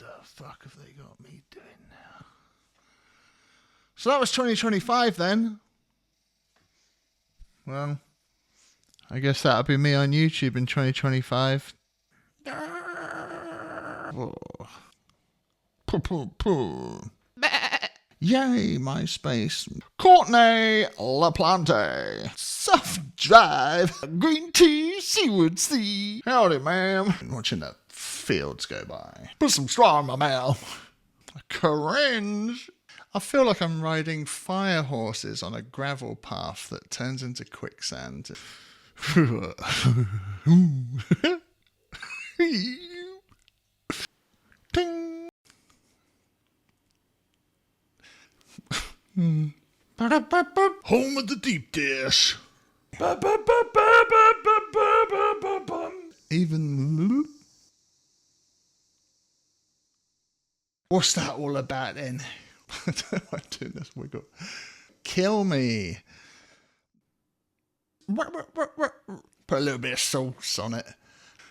the fuck have they got me doing now? So that was 2025 then. Well, I guess that'll be me on YouTube in 2025. Oh. Yay, MySpace. Courtney LaPlante. Soft Drive. Green tea, seaward sea. Howdy, ma'am. Watching the fields go by. Put some straw in my mouth. Cringe. I feel like I'm riding fire horses on a gravel path that turns into quicksand. Ding. Home of the deep dish. Even. What's that all about then? I don't like doing this wiggle. Kill me. Put a little bit of sauce on it.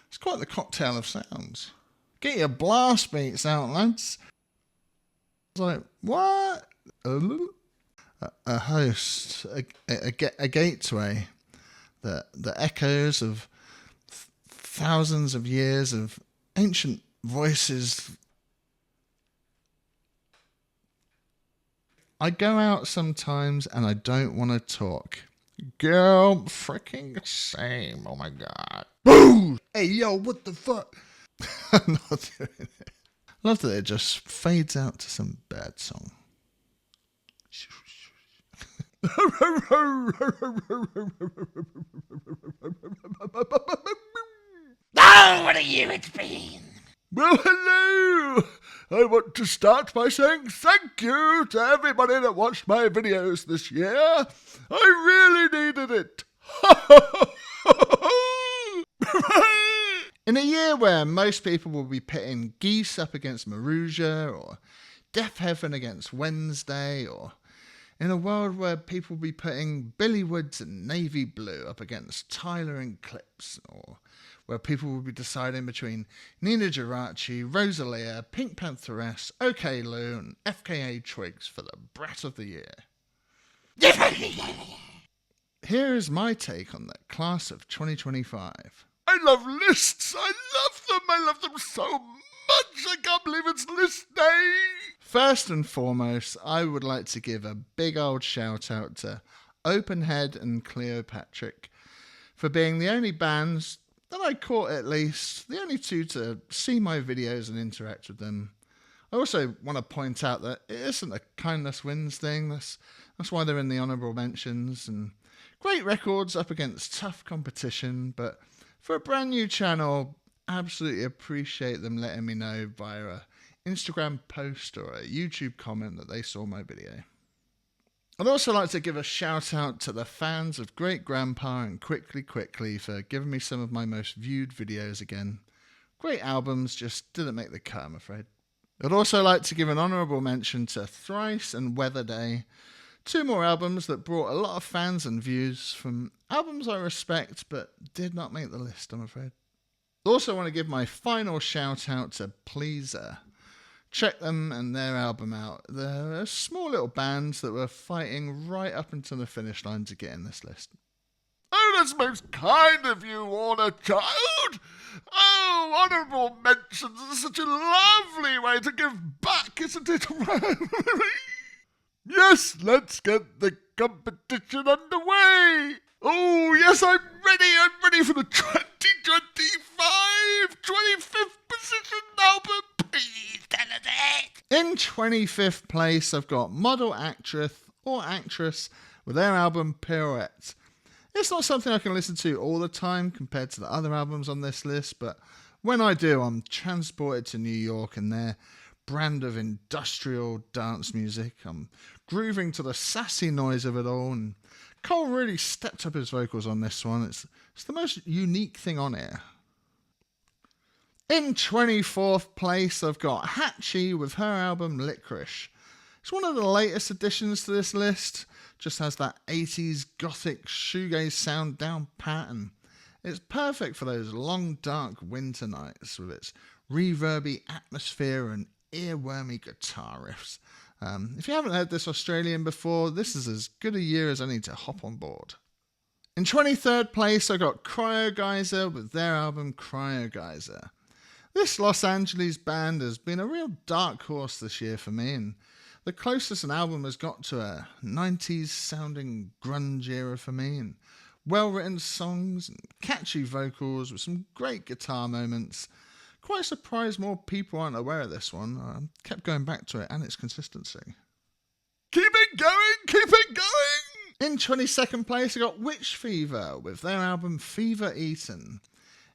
It's quite the cocktail of sounds. Get your blast beats out, lads. It's like, what? A host, a gateway that echoes of thousands of years of ancient voices. I go out sometimes and I don't want to talk. Girl, freaking same. Oh my god. Boo! Hey, yo, what the fuck? I'm not doing it. I love that it just fades out to some bad song. Oh, what a year it's been! Well, hello! I want to start by saying thank you to everybody that watched my videos this year. I really needed it. In a year where most people will be pitting Geese up against Maruja, or Death Heaven against Wednesday, or in a world where people will be putting Billy Woods and Navy Blue up against Tyler and Clips, or where people will be deciding between Nina Geraci, Rosalia, Pink Pantheress, OK Lou, and FKA Twigs for the Brat of the Year. Here is my take on the class of 2025. I love lists. I love them. I love them so much. I can't believe it's list day. First and foremost, I would like to give a big old shout out to Openhead and Cleopatra for being the only bands that I caught, at least, the only two to see my videos and interact with them. I also want to point out that it isn't a kindness wins thing. That's why they're in the honourable mentions, and great records up against tough competition, but for a brand new channel, absolutely appreciate them letting me know via a Instagram post or a YouTube comment that they saw my video. I'd also like to give a shout out to the fans of Great Grandpa and Quickly for giving me some of my most viewed videos again. Great albums, just didn't make the cut, I'm afraid. I'd also like to give an honourable mention to Thrice and Weather Day, two more albums that brought a lot of fans and views from albums I respect but did not make the list, I'm afraid. I also want to give my final shout out to Pleaser. Check them and their album out. They're a small little band that were fighting right up until the finish line to get in this list. Oh, that's most kind of you, Warner Child! Oh, honourable mentions is such a lovely way to give back, isn't it? Yes, let's get the competition underway! Oh, yes, I'm ready for the 2025 25th position album! Please tell us it! In 25th place, I've got Model Actress with their album Pirouette. It's not something I can listen to all the time compared to the other albums on this list, but when I do, I'm transported to New York and their brand of industrial dance music. I'm grooving to the sassy noise of it all, and Cole really stepped up his vocals on this one. It's the most unique thing on here. In 24th place, I've got Hatchie with her album Liquorice. It's one of the latest additions to this list. Just has that 80s gothic shoegaze sound down pat, and it's perfect for those long dark winter nights with its reverby atmosphere and earwormy guitar riffs. If you haven't heard this Australian before, this is as good a year as any to hop on board. In 23rd place, I got Cryogeyser with their album Cryogeyser. This Los Angeles band has been a real dark horse this year for me, and the closest an album has got to a 90s sounding grunge era for me, and well-written songs and catchy vocals with some great guitar moments. Quite surprised more people aren't aware of this one. I kept going back to it and its consistency. Keep it going, keep it going! In 22nd place, I got Witch Fever with their album FEVEREATEN.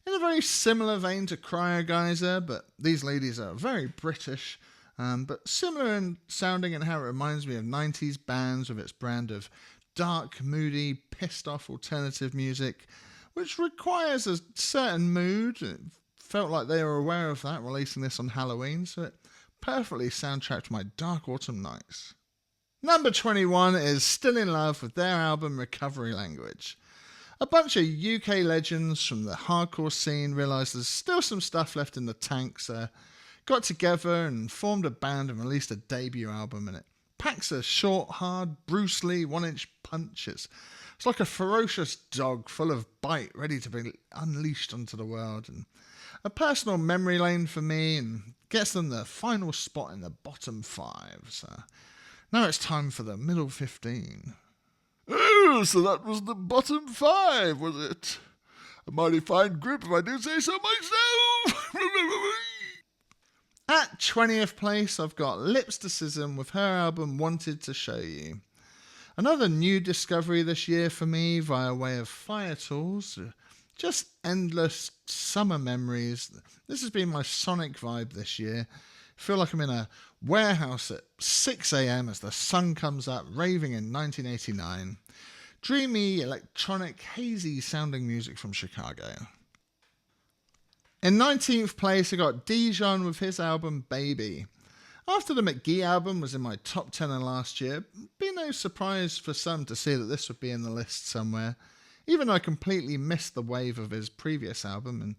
In a very similar vein to Cryogeyser, but these ladies are very British, but similar in sounding and how it reminds me of 90s bands with its brand of dark, moody, pissed-off alternative music, which requires a certain mood. It felt like they were aware of that, releasing this on Halloween, so it perfectly soundtracked my dark autumn nights. Number 21 is Still in Love with their album Recovery Language. A bunch of UK legends from the hardcore scene realised there's still some stuff left in the tank, so got together and formed a band and released a debut album, and it packs a short, hard, Bruce Lee 1-inch punch. It's like a ferocious dog full of bite, ready to be unleashed onto the world, and a personal memory lane for me, and gets them the final spot in the bottom 5. So now it's time for the middle 15. Oh, so that was the bottom 5, was it? A mighty fine group, if I do say so myself. At 20th place, I've got Lipsticism with her album Wanted to Show You. Another new discovery this year for me via way of Fire Tools. Just endless summer memories. This has been my sonic vibe this year. I feel like I'm in a warehouse at 6 a.m. as the sun comes up, raving in 1989. Dreamy, electronic, hazy sounding music from Chicago. In 19th place, I got Dijon with his album Baby. After the McGee album was in my top 10 of last year, it'd be no surprise for some to see that this would be in the list somewhere, even though I completely missed the wave of his previous album. And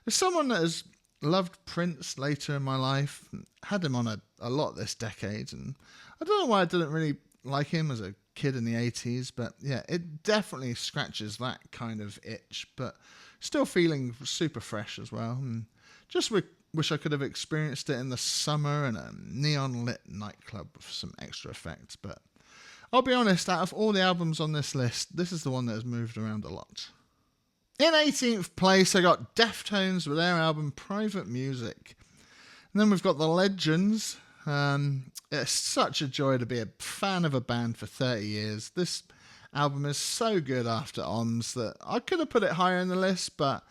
as someone that has loved Prince later in my life, had him on a lot this decade, and I don't know why I didn't really like him as a kid in the 80s, but yeah, it definitely scratches that kind of itch, but still feeling super fresh as well, and just wish I could have experienced it in the summer in a neon lit nightclub with some extra effects. But I'll be honest, out of all the albums on this list, this is the one that has moved around a lot. In 18th place, I got Deftones with their album Private Music. And then we've got the Legends. It's such a joy to be a fan of a band for 30 years. This album is so good after OMS that I could have put it higher in the list, but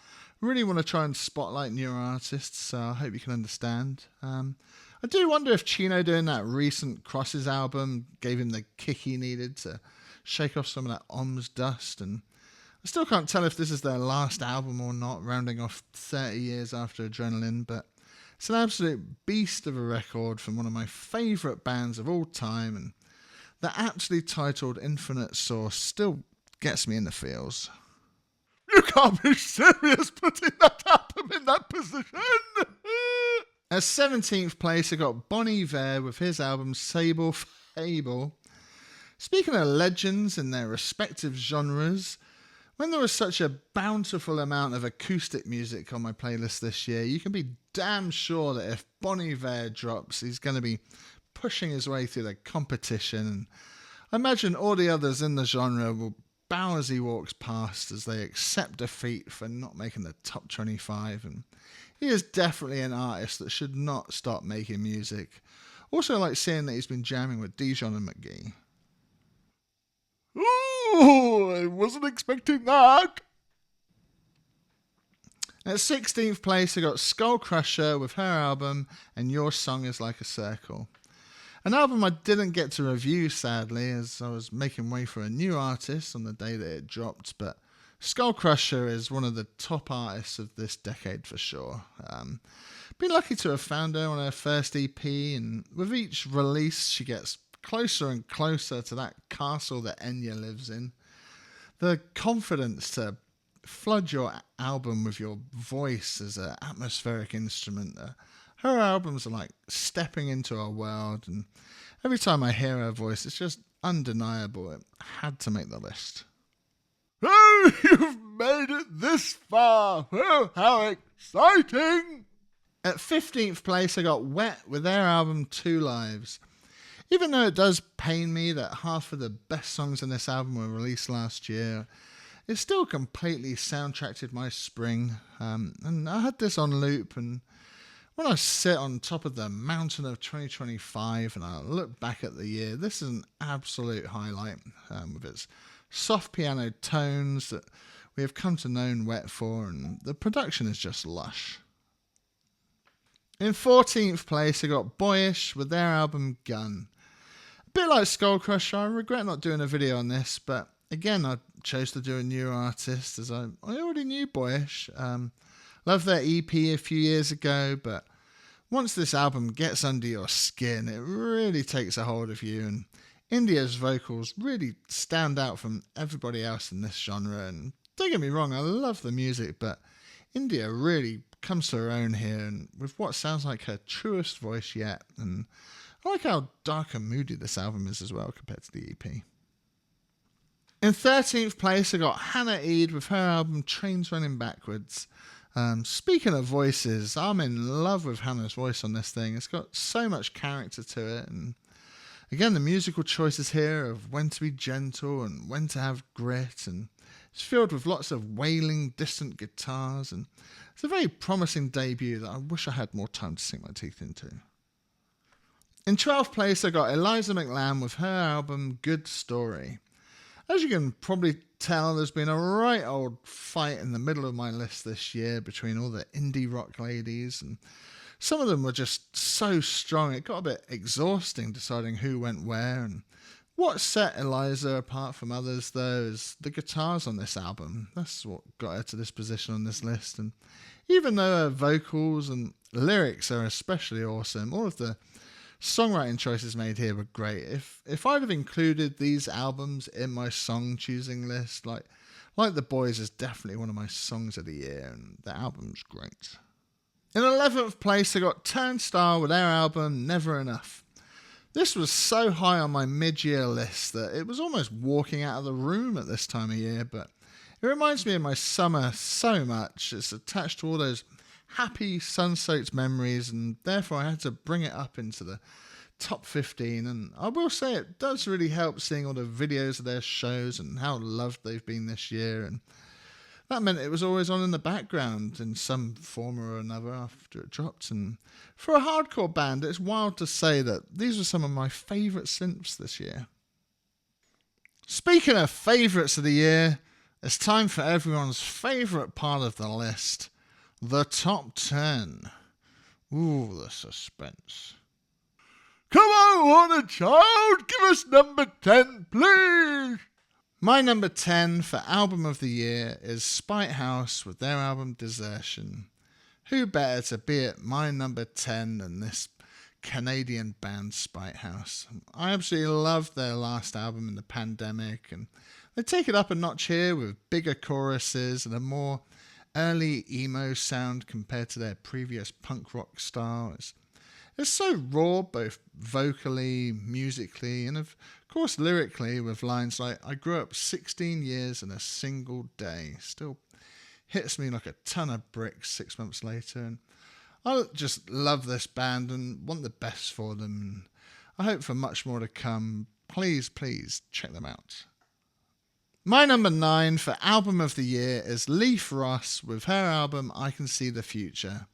I really want to try and spotlight newer artists, so I hope you can understand. I do wonder if Chino doing that recent Crosses album gave him the kick he needed to shake off some of that OMS dust, and I still can't tell if this is their last album or not, rounding off 30 years after Adrenaline, but it's an absolute beast of a record from one of my favourite bands of all time, and the aptly titled Infinite Source still gets me in the feels. You can't be serious putting that album in that position! At 17th place, I got Bon Iver with his album SABLE, fABLE. Speaking of legends in their respective genres, when there was such a bountiful amount of acoustic music on my playlist this year, you can be damn sure that if Bon Iver drops, he's going to be pushing his way through the competition. And I imagine all the others in the genre will bow as he walks past as they accept defeat for not making the top 25. And he is definitely an artist that should not stop making music. Also like seeing that he's been jamming with Dijon and McGee. Ooh, I wasn't expecting that. At 16th place, I got Skullcrusher with her album And Your Song Is Like a Circle. An album I didn't get to review, sadly, as I was making way for a new artist on the day that it dropped, but Skullcrusher is one of the top artists of this decade for sure. Been lucky to have found her on her first EP, and with each release she gets closer and closer to that castle that Enya lives in. The confidence to flood your album with your voice as an atmospheric instrument. Her albums are like stepping into our world, and every time I hear her voice, it's just undeniable. It had to make the list. Oh, you've made it this far! Oh, how exciting! At 15th place, I got Wet with their album Two Lives. Even though it does pain me that half of the best songs on this album were released last year, it still completely soundtracked my spring. And I had this on loop, and when I sit on top of the mountain of 2025 and I look back at the year, this is an absolute highlight, with its soft piano tones that we have come to know Wet for, and the production is just lush. In 14th place, I got Boyish with their album Gun. A bit like Skullcrusher, I regret not doing a video on this, but again, I chose to do a new artist as I already knew Boyish. Loved their EP a few years ago, but once this album gets under your skin, it really takes a hold of you, and India's vocals really stand out from everybody else in this genre. And don't get me wrong, I love the music, but India really comes to her own here, and with what sounds like her truest voice yet. And I like how dark and moody this album is as well compared to the EP. In 13th place, I got Hana with her album Trains Running Backwards. Speaking of voices, I'm in love with Hannah's voice on this thing. It's got so much character to it, and again, the musical choices here of when to be gentle and when to have grit, and it's filled with lots of wailing, distant guitars, and it's a very promising debut that I wish I had more time to sink my teeth into. In 12th place, I got Eliza McLamb with her album Good Story. As you can probably tell, there's been a right old fight in the middle of my list this year between all the indie rock ladies, and some of them were just so strong it got a bit exhausting deciding who went where. And what set Eliza apart from others, though, is the guitars on this album. That's what got her to this position on this list. And even though her vocals and lyrics are especially awesome, all of the songwriting choices made here were great. If I'd have included these albums in my song choosing list, like The Boys is definitely one of my songs of the year, and the album's great. In 11th place, I got Turnstile with their album Never Enough. This was so high on my mid-year list that it was almost walking out of the room at this time of year, but it reminds me of my summer so much. It's attached to all those happy sun-soaked memories, and therefore I had to bring it up into the top 15. And I will say it does really help seeing all the videos of their shows and how loved they've been this year, and that meant it was always on in the background in some form or another after it dropped. And for a hardcore band, it's wild to say that these were some of my favourite synths this year. Speaking of favourites of the year, it's time for everyone's favourite part of the list, the top 10. Ooh, the suspense. Come on, Warner Child, give us number 10, please. My number 10 for album of the year is Spitehouse with their album Desertion. Who better to be at my number 10 than this Canadian band Spitehouse? I absolutely loved their last album in the pandemic, and they take it up a notch here with bigger choruses and a more early emo sound compared to their previous punk rock style. It's so raw, both vocally, musically, and of course lyrically, with lines like, I grew up 16 years in a single day. Still hits me like a ton of bricks 6 months later. And I just love this band and want the best for them. I hope for much more to come. Please check them out. My number 9 for album of the year is Leith with her album I Can See the Future.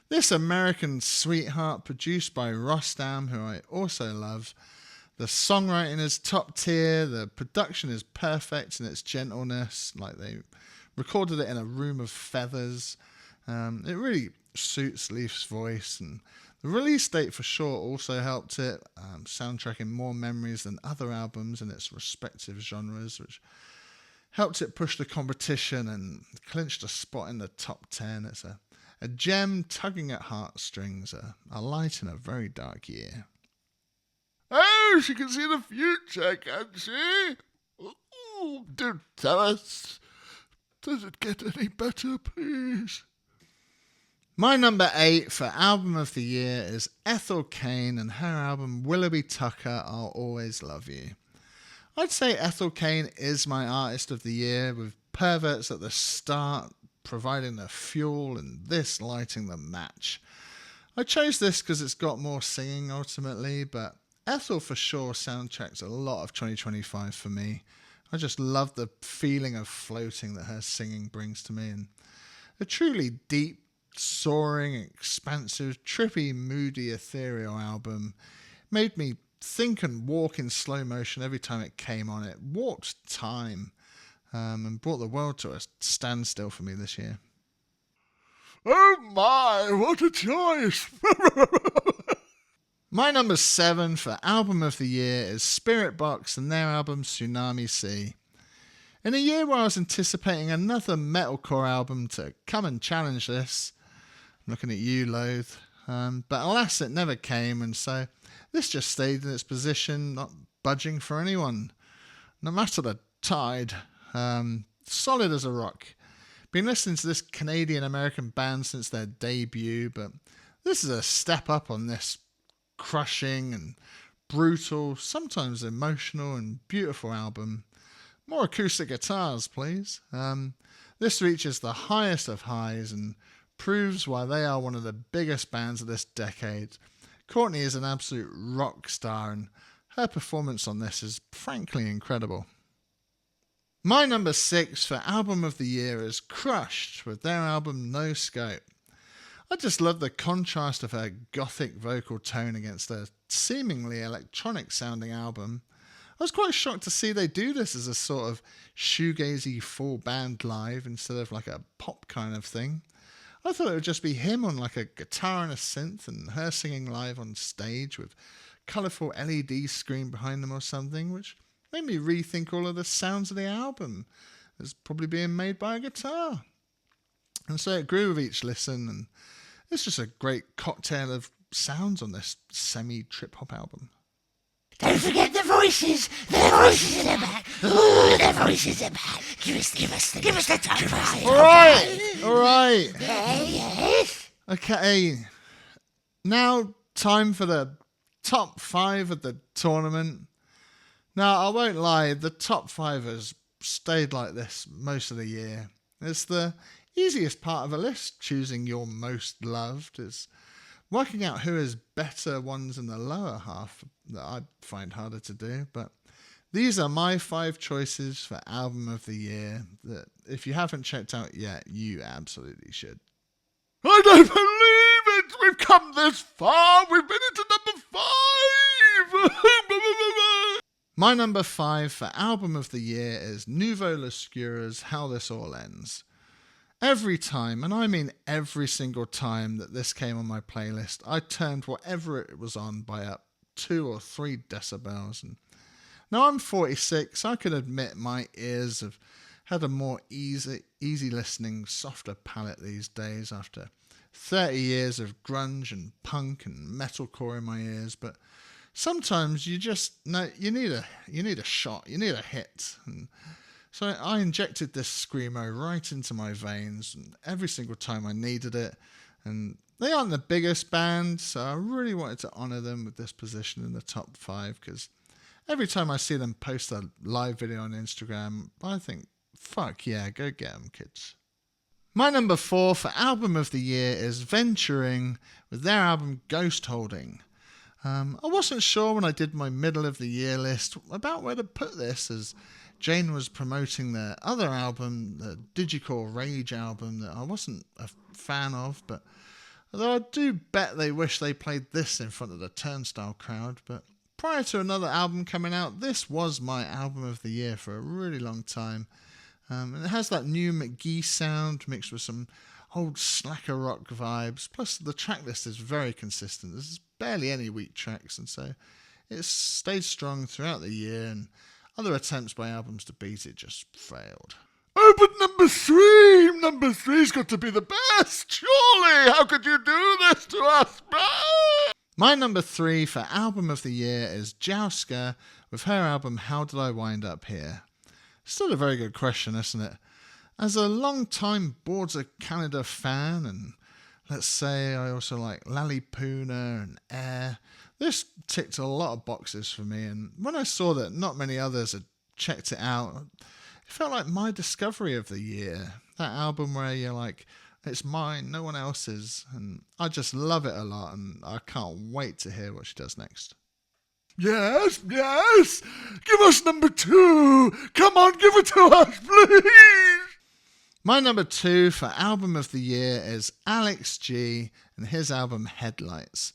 This American sweetheart produced by Rostam, who I also love. The songwriting is top tier, the production is perfect in its gentleness, like they recorded it in a room of feathers. It really suits Leith's voice, and the release date for sure also helped it, soundtracking more memories than other albums in its respective genres, which helped it push the competition and clinched a spot in the top 10. It's a gem tugging at heartstrings, a light in a very dark year. Oh, she can see the future, can she? Ooh, do tell us. Does it get any better, please? My number 8 for album of the year is Ethel Cain and her album Willoughby Tucker, I'll Always Love You. I'd say Ethel Cain is my artist of the year, with Perverts at the start providing the fuel and this lighting the match. I chose this because it's got more singing ultimately, but Ethel for sure soundtracks a lot of 2025 for me. I just love the feeling of floating that her singing brings to me, and a truly deep, soaring, expansive, trippy, moody, ethereal album made me think and walk in slow motion every time it came on. It walked time and brought the world to a standstill for me this year. Oh my, what a choice! My number 7 for album of the year is Spiritbox and their album Tsunami Sea. In a year where I was anticipating another metalcore album to come and challenge this, I'm looking at you, Leith, but alas it never came, and so this just stayed in its position, not budging for anyone, no matter the tide. Solid as a rock. Been listening to this Canadian-American band since their debut, but this is a step up on this crushing and brutal, sometimes emotional and beautiful album. More acoustic guitars, please. This reaches the highest of highs and proves why they are one of the biggest bands of this decade. Courtney is an absolute rock star, and her performance on this is frankly incredible. My number 6 for album of the year is Crushed with their album No Scope. I just love the contrast of her gothic vocal tone against a seemingly electronic sounding album. I was quite shocked to see they do this as a sort of shoegazy full band live instead of like a pop kind of thing. I thought it would just be him on like a guitar and a synth and her singing live on stage with colourful LED screen behind them or something, which made me rethink all of the sounds of the album as probably being made by a guitar. And so it grew with each listen, and it's just a great cocktail of sounds on this semi-trip-hop album. Don't forget the voices. The voices in the back. Ooh, the voices in the back. Give us the top 5. All right. Yes. Okay. Now, time for the top 5 of the tournament. Now, I won't lie, the top 5 has stayed like this most of the year. It's the easiest part of a list, choosing your most loved. It's working out who is better ones in the lower half that I find harder to do. But these are my 5 choices for album of the year that if you haven't checked out yet, you absolutely should. I don't believe it! We've come this far! We've been into number 5! My number 5 for album of the year is Nuvolascura's How This All Ends. Every time, and I mean every single time that this came on my playlist, I turned whatever it was on by up 2 or 3 decibels. And now I'm 46, I can admit my ears have had a more easy listening, softer palette these days after 30 years of grunge and punk and metalcore in my ears, but sometimes you just know you need a shot, you need a hit. And so I injected this screamo right into my veins, and every single time I needed it. And they aren't the biggest band, so I really wanted to honour them with this position in the top 5, because every time I see them post a live video on Instagram, I think, fuck yeah, go get them, kids. My number 4 for album of the year is Venturing with their album Ghostholding. I wasn't sure when I did my middle of the year list about where to put this, as Jane was promoting their other album, the Digicore Rage album, that I wasn't a fan of, but although I do bet they wish they played this in front of the Turnstile crowd. But prior to another album coming out, this was my album of the year for a really long time. And it has that new McGee sound mixed with some old slacker rock vibes, plus the track list is very consistent. There's barely any weak tracks, and so it's stayed strong throughout the year, and other attempts by albums to beat it just failed. Oh, but number 3! Number 3's got to be the best, surely! How could you do this to us, bro? My number 3 for album of the year is Jouska with her album How Did I Wind Up Here? Still a very good question, isn't it? As a long-time Boards of Canada fan, and let's say I also like Lalipuna and Air, this ticked a lot of boxes for me, and when I saw that not many others had checked it out, it felt like my discovery of the year. That album where you're like, it's mine, no one else's, and I just love it a lot, and I can't wait to hear what she does next. Yes, yes! Give us number 2! Come on, give it to us, please! My number 2 for album of the year is Alex G and his album Headlights.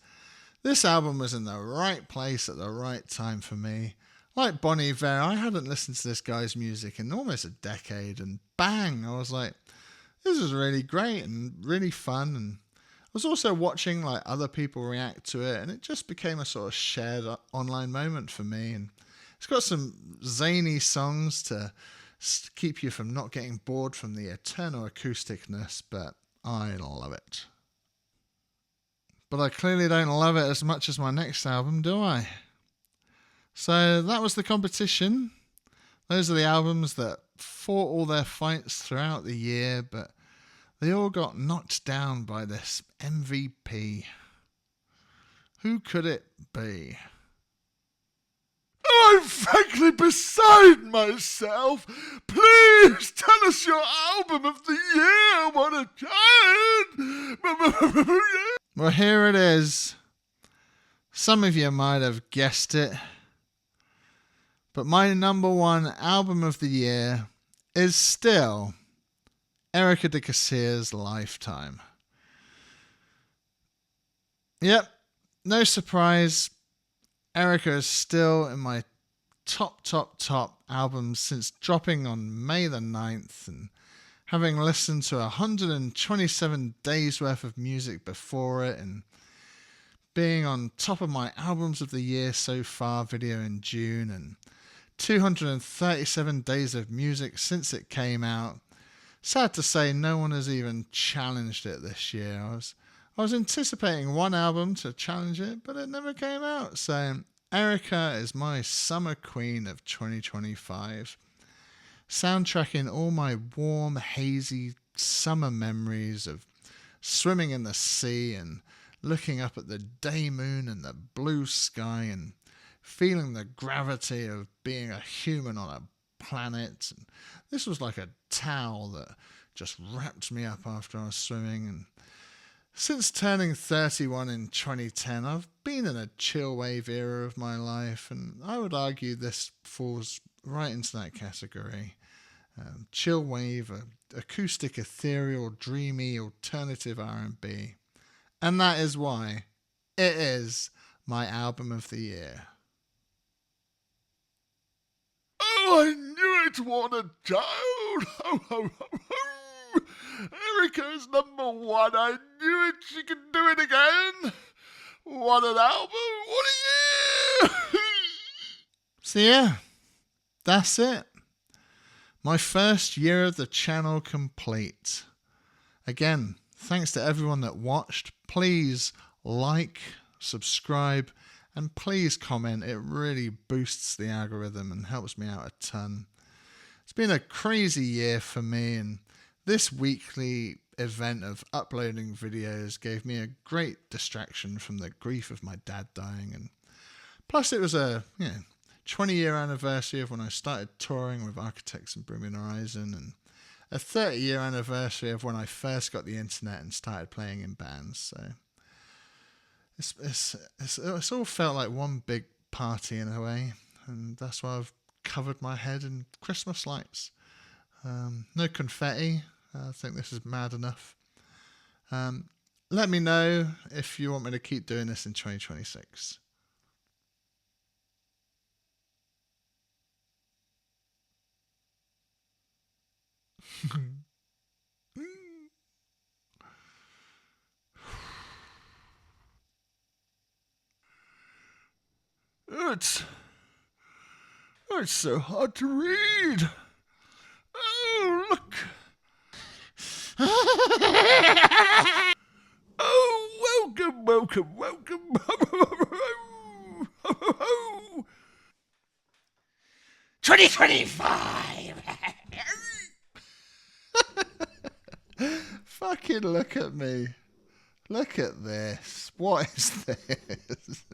This album was in the right place at the right time for me. Like Bon Iver, I hadn't listened to this guy's music in almost a decade, and bang, I was like, this is really great and really fun. And I was also watching like other people react to it, and it just became a sort of shared online moment for me. And it's got some zany songs to keep you from not getting bored from the eternal acousticness, but I love it. But I clearly don't love it as much as my next album, do I? So that was the competition. Those are the albums that fought all their fights throughout the year, but they all got knocked down by this MVP. Who could it be? I'm frankly beside myself. Please tell us your album of the year. What a giant! Well, here it is. Some of you might have guessed it, but my number 1 album of the year is still Erika de Casier's Lifetime. Yep, no surprise. Erika is still in my top albums since dropping on May the 9th, and having listened to 127 days worth of music before it, and being on top of my albums of the year so far video in June, and 237 days of music since it came out. Sad to say, no one has even challenged it this year. I was anticipating one album to challenge it, but it never came out. So Erika is my summer queen of 2025. Soundtracking all my warm, hazy summer memories of swimming in the sea and looking up at the day moon and the blue sky and feeling the gravity of being a human on a planet. And this was like a towel that just wrapped me up after I was swimming. And since turning 31 in 2010, I've been in a chill wave era of my life, and I would argue this falls right into that category. Chill wave, acoustic, ethereal, dreamy, alternative R&B. And that is why it is my album of the year. Oh, I knew it, what a child! Ho, ho, ho, ho! Erika is number 1. I knew it, she could do it again! What an album! What a year! So yeah, that's it. My first year of the channel complete. Again, thanks to everyone that watched. Please like, subscribe, and please comment. It really boosts the algorithm and helps me out a ton. It's been a crazy year for me, and this weekly event of uploading videos gave me a great distraction from the grief of my dad dying. And plus it was a 20-year anniversary of when I started touring with Architects and Bring Me Horizon, and a 30-year anniversary of when I first got the internet and started playing in bands. So it's all felt like one big party in a way, and that's why I've covered my head in Christmas lights. No confetti. I think this is mad enough. Let me know if you want me to keep doing this in 2026. It's so hard to read. Oh, look. Oh, welcome. 2025! Fucking look at me. Look at this. What is this?